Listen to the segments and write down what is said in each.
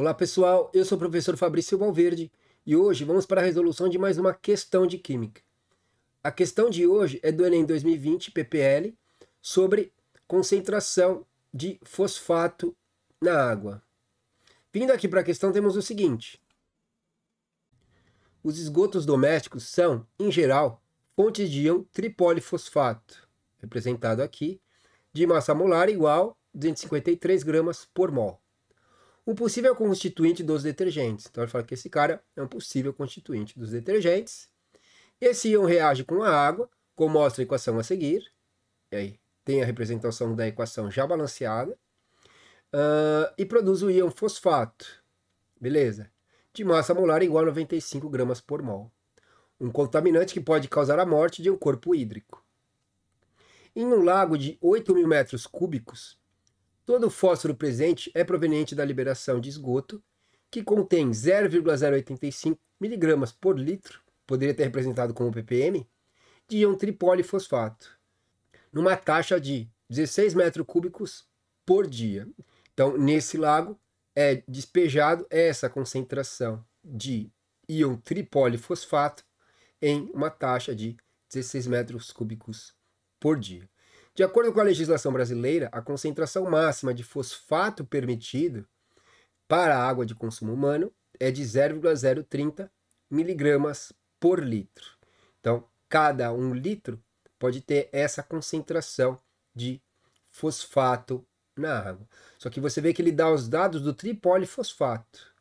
Olá pessoal, eu sou o professor Fabrício Valverde e hoje vamos para a resolução de mais uma questão de Química. A questão de hoje é do Enem 2020 PPL sobre concentração de fosfato na água. Vindo aqui para a questão temos o seguinte: os esgotos domésticos são, em geral, fontes de íon tripolifosfato, representado aqui, de massa molar igual a 253 gramas por mol. Um possível constituinte dos detergentes. Então ele fala que esse cara é um possível constituinte dos detergentes. Esse íon reage com a água, como mostra a equação a seguir. E aí tem a representação da equação já balanceada. E produz o íon fosfato. Beleza? De massa molar igual a 95 gramas por mol. Um contaminante que pode causar a morte de um corpo hídrico. Em um lago de 8.000 metros cúbicos, todo o fósforo presente é proveniente da liberação de esgoto, que contém 0,085 mg por litro, poderia ter representado como ppm, de íon tripolifosfato, numa taxa de 16 metros cúbicos por dia. Então, nesse lago é despejado essa concentração de íon tripolifosfato em uma taxa de 16 metros cúbicos por dia. De acordo com a legislação brasileira, a concentração máxima de fosfato permitido para a água de consumo humano é de 0,030 mg por litro. Então, cada 1 litro pode ter essa concentração de fosfato na água. Só que você vê que ele dá os dados do tripolifosfato.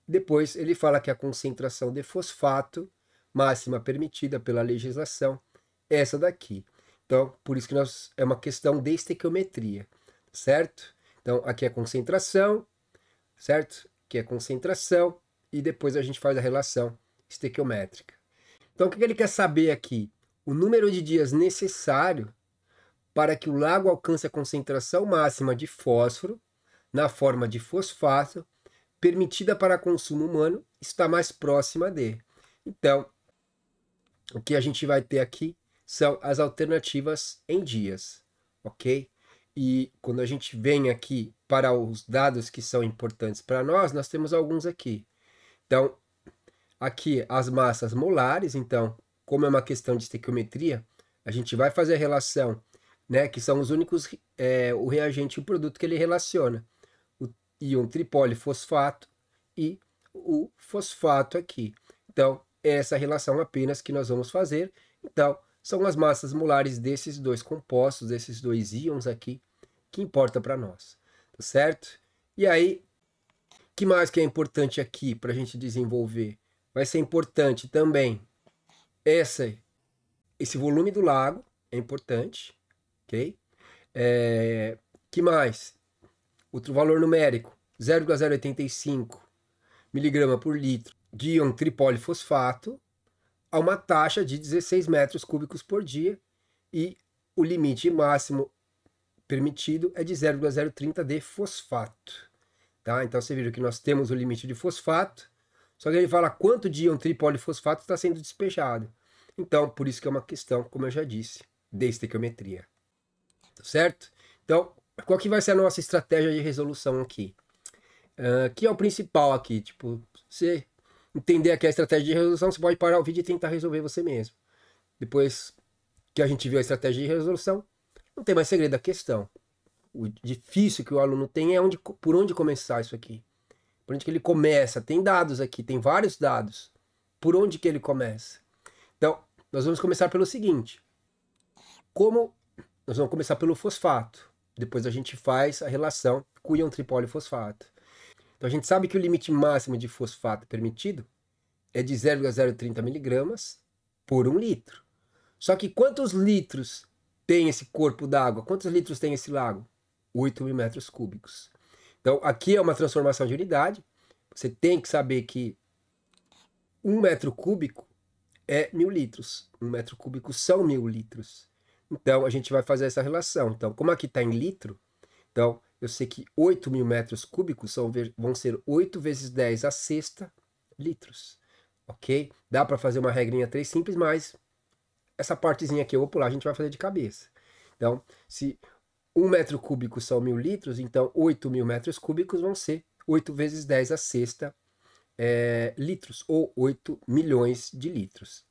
Depois ele fala que a concentração de fosfato máxima permitida pela legislação é essa daqui. Então, por isso que é uma questão de estequiometria, certo? Então, aqui é concentração, certo? Aqui é concentração e depois a gente faz a relação estequiométrica. Então, o que ele quer saber aqui? O número de dias necessário para que o lago alcance a concentração máxima de fósforo na forma de fosfato permitida para consumo humano está mais próxima de. Então, o que a gente vai ter aqui são as alternativas em dias, ok? E quando a gente vem aqui para os dados que são importantes para nós temos alguns aqui. Então, aqui as massas molares, então, como é uma questão de estequiometria, a gente vai fazer a relação, né, que são os únicos, o reagente e o produto que ele relaciona. O íon tripolifosfato e o fosfato aqui. Então, é essa relação apenas que nós vamos fazer. Então, são as massas molares desses dois compostos, desses dois íons aqui, que importa para nós, tá certo? E aí, o que mais que é importante aqui para a gente desenvolver? Vai ser importante também esse volume do lago, é importante, ok? Que mais? Outro valor numérico, 0,085 mg por litro de íon tripolifosfato, a uma taxa de 16 metros cúbicos por dia e o limite máximo permitido é de 0,030 de fosfato. Tá? Então você viu que nós temos o limite de fosfato, só que ele fala quanto de íon tripolifosfato está sendo despejado. Então, por isso que é uma questão, como eu já disse, de estequiometria. Tá certo? Então, qual que vai ser a nossa estratégia de resolução aqui? Que é o principal aqui, tipo, você entender aqui a estratégia de resolução, você pode parar o vídeo e tentar resolver você mesmo. Depois que a gente viu a estratégia de resolução, não tem mais segredo da questão. O difícil que o aluno tem é por onde começar isso aqui. Por onde que ele começa? Tem dados aqui, tem vários dados. Por onde que ele começa? Então, nós vamos começar pelo seguinte. Nós vamos começar pelo fosfato. Depois a gente faz a relação com o íon tripolifosfato. Então a gente sabe que o limite máximo de fosfato permitido é de 0,030 mg por 1 litro. Só que quantos litros tem esse corpo d'água? Quantos litros tem esse lago? 8.000 metros cúbicos. Então aqui é uma transformação de unidade. Você tem que saber que 1 metro cúbico é 1.000 litros. 1 metro cúbico são 1.000 litros. Então a gente vai fazer essa relação. Então, como aqui está em litro, então eu sei que 8.000 metros cúbicos vão ser 8 vezes 10 a sexta litros, ok? Dá para fazer uma regrinha 3 simples, mas essa partezinha aqui eu vou pular, a gente vai fazer de cabeça. Então, se 1 metro cúbico são 1.000 litros, então 8.000 metros cúbicos vão ser 8 vezes 10 a sexta litros, ou 8 milhões de litros.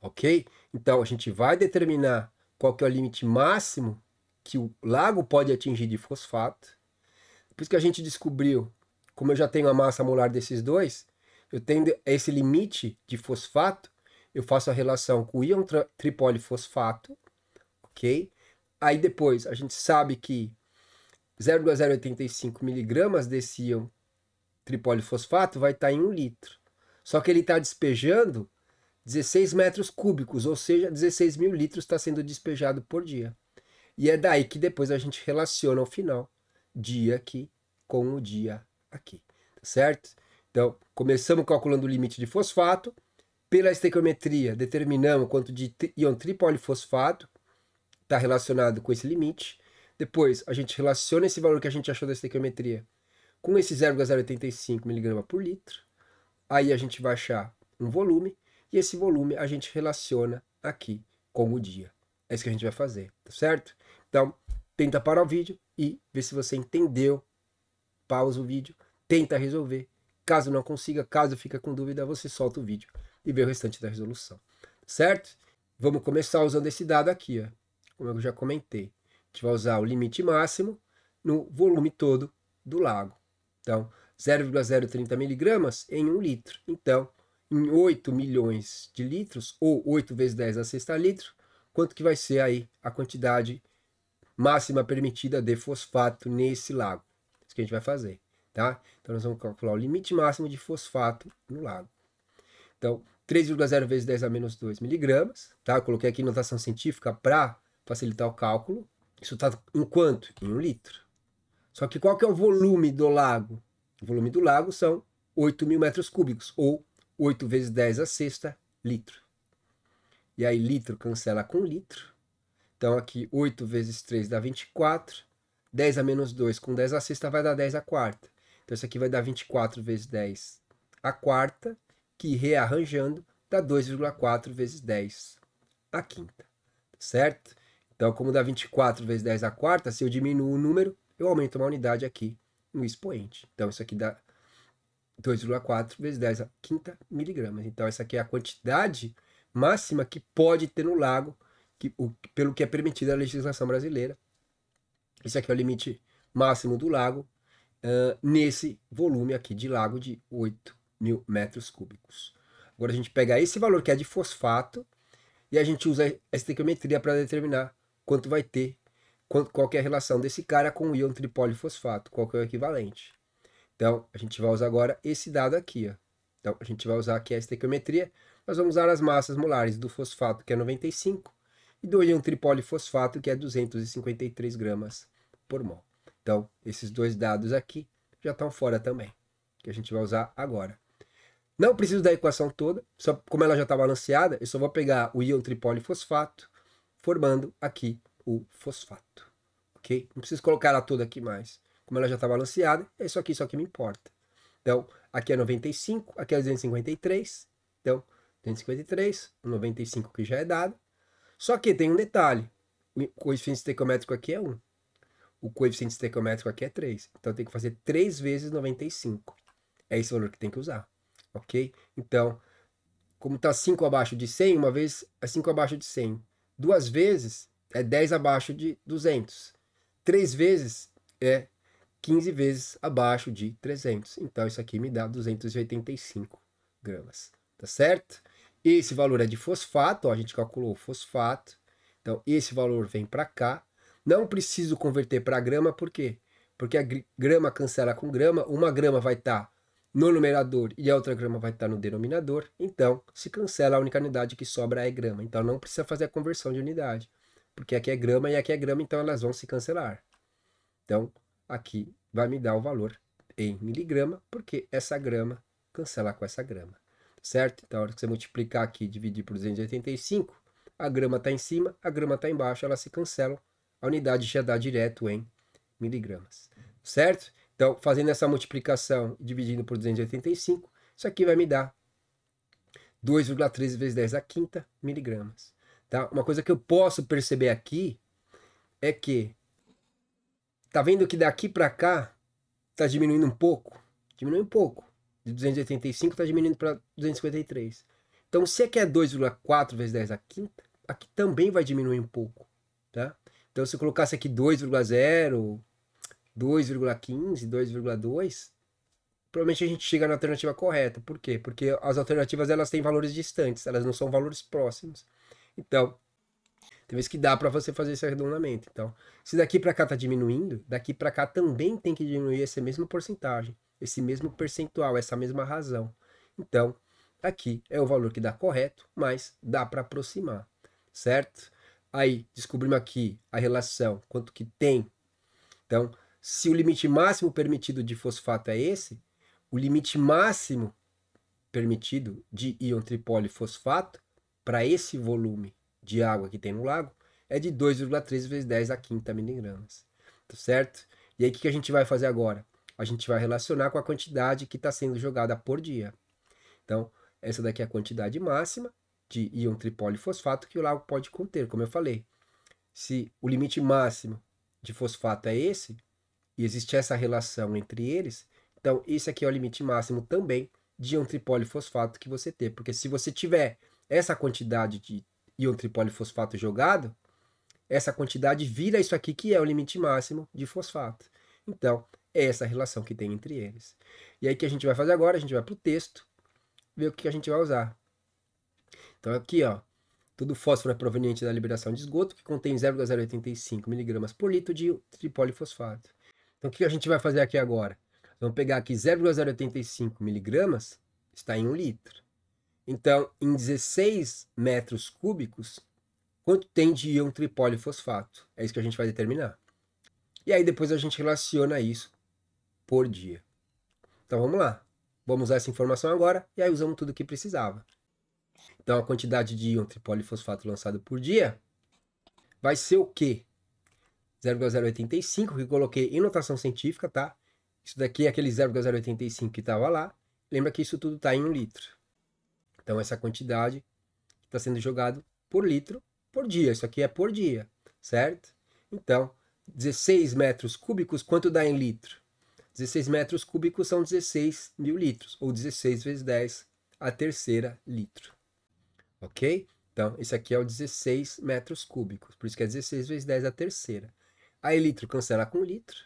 Ok? Então, a gente vai determinar qual que é o limite máximo que o lago pode atingir de fosfato. Depois que a gente descobriu, como eu já tenho a massa molar desses dois, eu tenho esse limite de fosfato, eu faço a relação com o íon tripolifosfato, ok? Aí depois a gente sabe que 0,085 miligramas desse íon tripolifosfato vai estar em 1 litro. Só que ele está despejando 16 metros cúbicos, ou seja, 16 mil litros está sendo despejado por dia. E é daí que depois a gente relaciona ao final dia aqui com o dia aqui, tá certo? Então, começamos calculando o limite de fosfato, pela estequiometria determinamos quanto de íon tripolifosfato está relacionado com esse limite. Depois a gente relaciona esse valor que a gente achou da estequiometria com esse 0,085 mg por litro. Aí a gente vai achar um volume, e esse volume a gente relaciona aqui com o dia. É isso que a gente vai fazer, tá certo? Então, tenta parar o vídeo e ver se você entendeu. Pausa o vídeo, tenta resolver. Caso não consiga, caso fique com dúvida, você solta o vídeo e vê o restante da resolução, certo? Vamos começar usando esse dado aqui, ó. Como eu já comentei. A gente vai usar o limite máximo no volume todo do lago. Então, 0,030 miligramas em 1 litro. Então, em 8 milhões de litros, ou 8 vezes 10 a sexta litro, quanto que vai ser aí a quantidade máxima permitida de fosfato nesse lago? Isso que a gente vai fazer, tá? Então, nós vamos calcular o limite máximo de fosfato no lago. Então, 3,0 vezes 10 a menos 2 miligramas, tá? Eu coloquei aqui notação científica para facilitar o cálculo. Isso está em quanto? Em 1 litro. Só que qual que é o volume do lago? O volume do lago são 8 mil metros cúbicos, ou 8 vezes 10 a sexta litro. E aí litro cancela com litro. Então aqui 8 vezes 3 dá 24. 10 a menos 2 com 10 a sexta vai dar 10 a quarta. Então isso aqui vai dar 24 vezes 10 a quarta, que rearranjando dá 2,4 vezes 10 a quinta. Certo? Então como dá 24 vezes 10 a quarta, se eu diminuo o número, eu aumento uma unidade aqui no expoente. Então isso aqui dá 2,4 vezes 10 a quinta miligramas. Então essa aqui é a quantidade máxima que pode ter no lago, pelo que é permitido a legislação brasileira. Esse aqui é o limite máximo do lago, nesse volume aqui de lago de 8 mil metros cúbicos. Agora a gente pega esse valor que é de fosfato e a gente usa a estequiometria para determinar quanto vai ter, qual que é a relação desse cara com o íon tripolifosfato, qual que é o equivalente. Então, a gente vai usar agora esse dado aqui, ó. Então, a gente vai usar aqui a estequiometria. Nós vamos usar as massas molares do fosfato, que é 95, e do íon tripolifosfato, que é 253 gramas por mol. Então, esses dois dados aqui já estão fora também, que a gente vai usar agora. Não preciso da equação toda, só como ela já está balanceada, eu só vou pegar o íon tripolifosfato, formando aqui o fosfato, ok? Não preciso colocar ela toda aqui mais. Como ela já está balanceada, é isso aqui só que me importa. Então, aqui é 95, aqui é 253. Então, 253, 95 que já é dado. Só que tem um detalhe. O coeficiente estequiométrico aqui é 1. O coeficiente estequiométrico aqui é 3. Então, tem que fazer 3 vezes 95. É esse valor que tem que usar. Ok? Então, como está 5 abaixo de 100, uma vez é 5 abaixo de 100. 2 vezes é 10 abaixo de 200. 3 vezes é 15 vezes abaixo de 300. Então, isso aqui me dá 285 gramas. Tá certo? Esse valor é de fosfato. Ó, a gente calculou o fosfato. Então, esse valor vem para cá. Não preciso converter para grama. Por quê? Porque a grama cancela com grama. Uma grama vai estar no numerador e a outra grama vai estar no denominador. Então, se cancela, a única unidade que sobra é grama. Então, não precisa fazer a conversão de unidade. Porque aqui é grama e aqui é grama. Então, elas vão se cancelar. Então, aqui vai me dar o valor em miligrama, porque essa grama cancela com essa grama, certo? Então, a hora que você multiplicar aqui e dividir por 285, a grama está em cima, a grama está embaixo, elas se cancelam, a unidade já dá direto em miligramas, certo? Então, fazendo essa multiplicação e dividindo por 285, isso aqui vai me dar 2,13 vezes 10 a quinta miligramas, tá? Uma coisa que eu posso perceber aqui é que tá vendo que daqui para cá está diminuindo um pouco? Diminui um pouco. De 285 está diminuindo para 253. Então, se aqui é 2,4 vezes 10 à quinta, aqui também vai diminuir um pouco. Tá? Então, se eu colocasse aqui 2,0, 2,15, 2,2, provavelmente a gente chega na alternativa correta. Por quê? Porque as alternativas elas têm valores distantes, elas não são valores próximos. Então, tem vezes que dá para você fazer esse arredondamento. Então, se daqui para cá está diminuindo, daqui para cá também tem que diminuir essa mesma porcentagem, esse mesmo percentual, essa mesma razão. Então, aqui é o valor que dá correto, mas dá para aproximar, certo? Aí, descobrimos aqui a relação, quanto que tem. Então, se o limite máximo permitido de fosfato é esse, o limite máximo permitido de íon tripólio fosfato para esse volume de água que tem no lago é de 2,3 vezes 10 a quinta miligramas, tá certo? E aí o que a gente vai fazer agora? A gente vai relacionar com a quantidade que está sendo jogada por dia. Então, essa daqui é a quantidade máxima de íon tripólio fosfato que o lago pode conter, como eu falei. Se o limite máximo de fosfato é esse, e existe essa relação entre eles, então esse aqui é o limite máximo também de íon tripólio fosfato que você tem. Porque se você tiver essa quantidade de íon tripólio fosfato jogado, essa quantidade vira isso aqui que é o limite máximo de fosfato. Então, é essa relação que tem entre eles. E aí o que a gente vai fazer agora? A gente vai para o texto, ver o que a gente vai usar. Então aqui, ó, todo fósforo é proveniente da liberação de esgoto, que contém 0,085 mg por litro de tripólio fosfato. Então o que a gente vai fazer aqui agora? Vamos pegar aqui 0,085 miligramas, está em 1 litro. Então, em 16 metros cúbicos, quanto tem de íon tripólio fosfato? É isso que a gente vai determinar. E aí depois a gente relaciona isso por dia. Então vamos lá. Vamos usar essa informação agora e aí usamos tudo o que precisava. Então a quantidade de íon tripólio fosfato lançado por dia vai ser o quê? 0,085, que eu coloquei em notação científica, tá? Isso daqui é aquele 0,085 que estava lá. Lembra que isso tudo está em 1 litro. Então, essa quantidade está sendo jogada por litro por dia. Isso aqui é por dia, certo? Então, 16 metros cúbicos, quanto dá em litro? 16 metros cúbicos são 16 mil litros, ou 16 vezes 10 a terceira litro. Ok? Então, esse aqui é o 16 metros cúbicos, por isso que é 16 vezes 10 a terceira. Aí litro cancela com litro.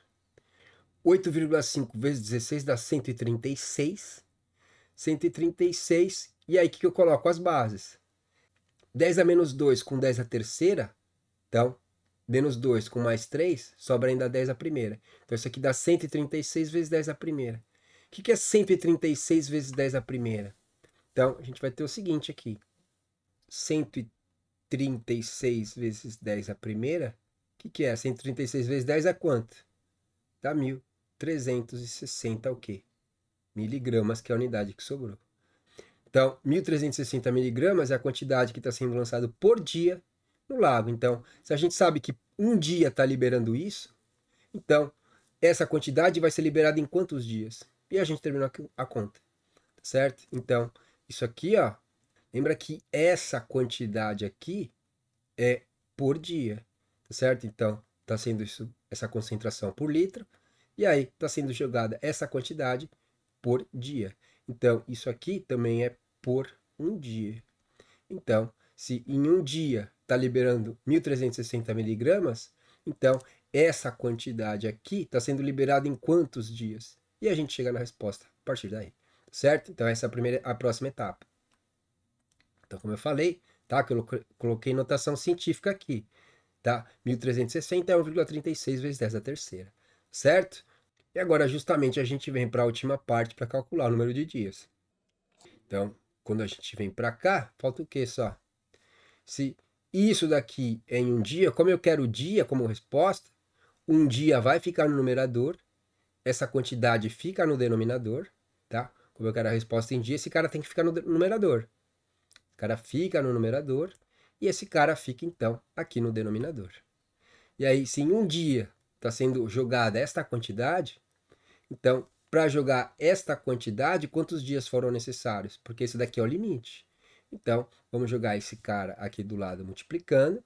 8,5 vezes 16 dá 136. 136. E aí o que eu coloco? As bases. 10 a menos 2 com 10 a terceira. Então, menos 2 com mais 3, sobra ainda 10 a primeira. Então, isso aqui dá 136 vezes 10 a primeira. O que é 136 vezes 10 a primeira? Então, a gente vai ter o seguinte aqui. 136 vezes 10 a primeira. O que é? 136 vezes 10 é quanto? Dá 1.360 o quê? Miligramas, que é a unidade que sobrou. Então, 1.360 miligramas é a quantidade que está sendo lançado por dia no lago. Então, se a gente sabe que um dia está liberando isso, então essa quantidade vai ser liberada em quantos dias? E a gente terminou a conta, tá certo? Então, isso aqui, ó, lembra que essa quantidade aqui é por dia, tá certo? Então, está sendo isso, essa concentração por litro, e aí está sendo jogada essa quantidade por dia. Então, isso aqui também é por um dia. Então, se em um dia está liberando 1.360 miligramas, então essa quantidade aqui está sendo liberada em quantos dias? E a gente chega na resposta a partir daí, certo? Então, essa é a próxima etapa. Então, como eu falei, tá? Que eu coloquei notação científica aqui, tá? 1.360 é 1,36 vezes 10 a terceira, certo? E agora, justamente, a gente vem para a última parte para calcular o número de dias. Então, quando a gente vem para cá, falta o quê só? Se isso daqui é em um dia, como eu quero o dia como resposta, um dia vai ficar no numerador, essa quantidade fica no denominador, tá? Como eu quero a resposta em dia, esse cara tem que ficar no numerador. O cara fica no numerador e esse cara fica, então, aqui no denominador. E aí, se em um dia está sendo jogada esta quantidade, então, para jogar esta quantidade, quantos dias foram necessários? Porque esse daqui é o limite. Então, vamos jogar esse cara aqui do lado multiplicando,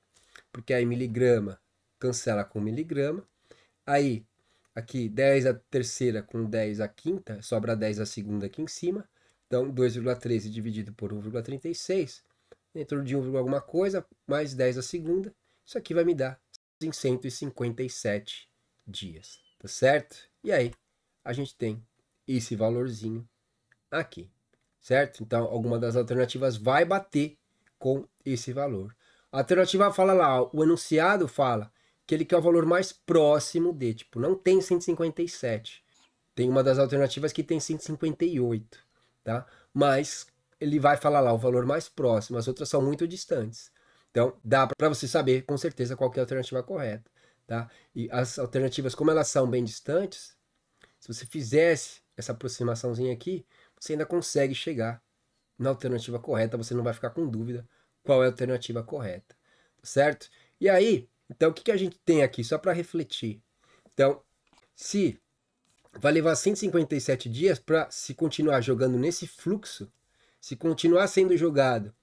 porque aí miligrama cancela com miligrama. Aí, aqui 10 a terceira com 10 a quinta, sobra 10 a segunda aqui em cima. Então, 2,13 dividido por 1,36, dentro de 1, alguma coisa, mais 10 a segunda, isso aqui vai me dar em 157 dias, tá certo? E aí, a gente tem esse valorzinho aqui, certo? Então, alguma das alternativas vai bater com esse valor. A alternativa fala lá, o enunciado fala que ele quer o valor mais próximo de, tipo, não tem 157. Tem uma das alternativas que tem 158, tá? Mas ele vai falar lá o valor mais próximo, as outras são muito distantes. Então, dá para você saber com certeza qual que é a alternativa correta, tá? E as alternativas, como elas são bem distantes, se você fizesse essa aproximaçãozinha aqui, você ainda consegue chegar na alternativa correta, você não vai ficar com dúvida qual é a alternativa correta, certo? E aí, então o que a gente tem aqui, só para refletir? Então, se vai levar 157 dias para se continuar jogando nesse fluxo, se continuar sendo jogado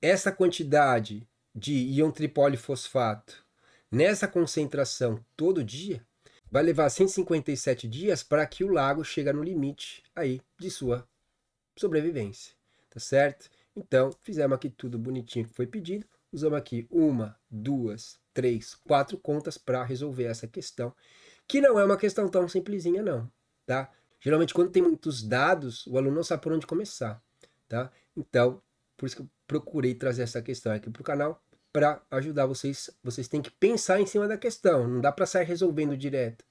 essa quantidade de íon tripolifosfato nessa concentração todo dia, vai levar 157 dias para que o lago chegue no limite aí de sua sobrevivência, tá certo? Então, fizemos aqui tudo bonitinho que foi pedido, usamos aqui 1, 2, 3, 4 contas para resolver essa questão, que não é uma questão tão simplesinha não, tá? Geralmente quando tem muitos dados, o aluno não sabe por onde começar, tá? Então, por isso que eu procurei trazer essa questão aqui para o canal, para ajudar vocês. Vocês têm que pensar em cima da questão, não dá para sair resolvendo direto.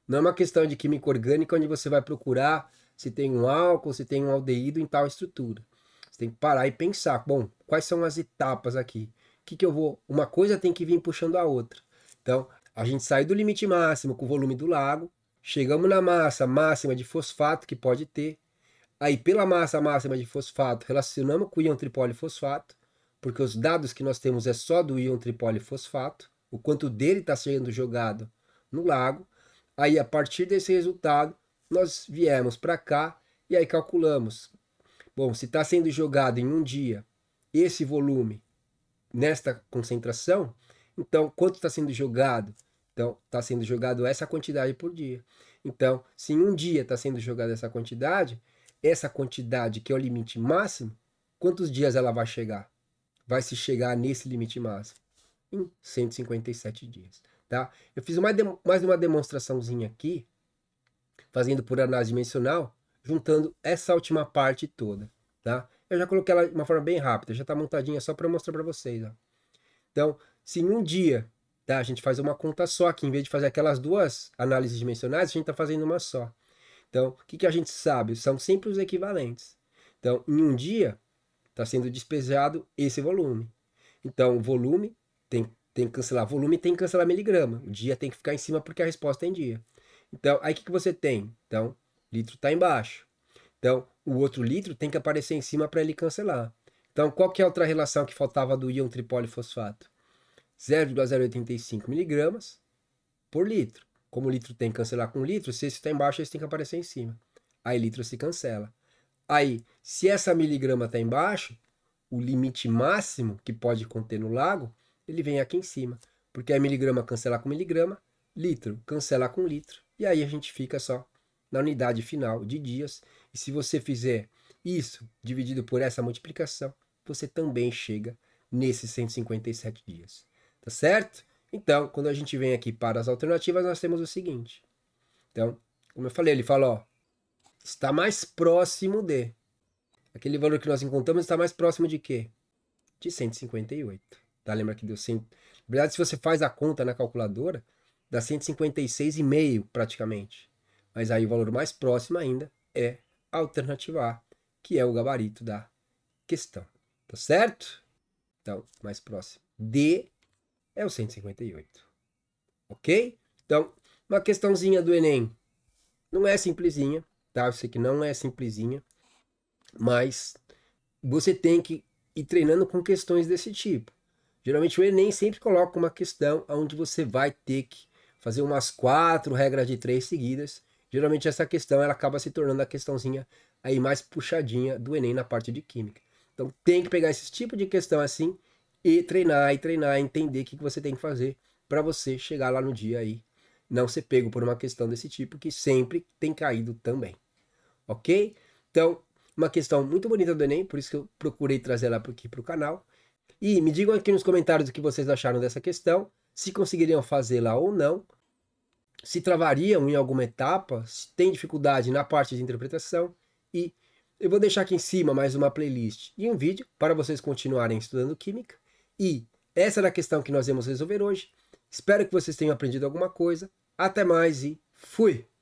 Não é uma questão de química orgânica onde você vai procurar se tem um álcool, se tem um aldeído em tal estrutura. Você tem que parar e pensar, bom, quais são as etapas aqui? O que eu vou... Uma coisa tem que vir puxando a outra. Então, a gente sai do limite máximo com o volume do lago, chegamos na massa máxima de fosfato que pode ter. Aí, pela massa máxima de fosfato, relacionamos com o íon tripolifosfato, porque os dados que nós temos é só do íon tripolifosfato, o quanto dele está sendo jogado no lago. Aí, a partir desse resultado, nós viemos para cá e aí calculamos. Bom, se está sendo jogado em um dia esse volume nesta concentração, então quanto está sendo jogado? Então, está sendo jogado essa quantidade por dia. Então, se em um dia está sendo jogada essa quantidade que é o limite máximo, quantos dias ela vai chegar? Vai se chegar nesse limite máximo? Em 157 dias. Tá? Eu fiz mais uma demonstraçãozinha aqui, fazendo por análise dimensional, juntando essa última parte toda. Tá? Eu já coloquei ela de uma forma bem rápida, já está montadinha só para mostrar para vocês. Ó. Então, se em um dia tá, a gente faz uma conta só aqui, em vez de fazer aquelas duas análises dimensionais, a gente está fazendo uma só. Então, o que a gente sabe? São sempre os equivalentes. Então, em um dia, está sendo despejado esse volume. Então, o volume tem que cancelar volume, tem que cancelar miligrama. O dia tem que ficar em cima porque a resposta é em dia. Então, aí o que você tem? Então, litro está embaixo. Então, o outro litro tem que aparecer em cima para ele cancelar. Então, qual que é a outra relação que faltava do íon tripolifosfato? 0,085 miligramas por litro. Como o litro tem que cancelar com litro, se esse está embaixo, esse tem que aparecer em cima. Aí litro se cancela. Aí, se essa miligrama está embaixo, o limite máximo que pode conter no lago, ele vem aqui em cima. Porque a miligrama cancela com miligrama, litro cancela com litro. E aí a gente fica só na unidade final de dias. E se você fizer isso dividido por essa multiplicação, você também chega nesses 157 dias. Tá certo? Então, quando a gente vem aqui para as alternativas, nós temos o seguinte. Então, como eu falei, ele fala, ó, está mais próximo de. Aquele valor que nós encontramos está mais próximo de quê? De 158. Tá? Lembra que deu 100. Na verdade, se você faz a conta na calculadora, dá 156,5 praticamente. Mas aí o valor mais próximo ainda é a alternativa A, que é o gabarito da questão. Tá certo? Então, mais próximo D é o 158. Ok? Então, uma questãozinha do Enem. Não é simplesinha, tá? Eu sei que não é simplesinha, mas você tem que ir treinando com questões desse tipo. Geralmente o Enem sempre coloca uma questão onde você vai ter que fazer umas 4 regras de 3 seguidas. Geralmente essa questão ela acaba se tornando a questãozinha aí mais puxadinha do Enem na parte de Química. Então tem que pegar esse tipo de questão assim e treinar, entender o que você tem que fazer para você chegar lá no dia aí não ser pego por uma questão desse tipo, que sempre tem caído também. Ok? Então, uma questão muito bonita do Enem, por isso que eu procurei trazer ela aqui para o canal. E me digam aqui nos comentários o que vocês acharam dessa questão, se conseguiriam fazê-la ou não, se travariam em alguma etapa, se tem dificuldade na parte de interpretação, e eu vou deixar aqui em cima mais uma playlist e um vídeo para vocês continuarem estudando Química. E essa era a questão que nós íamos resolver hoje. Espero que vocês tenham aprendido alguma coisa. Até mais e fui!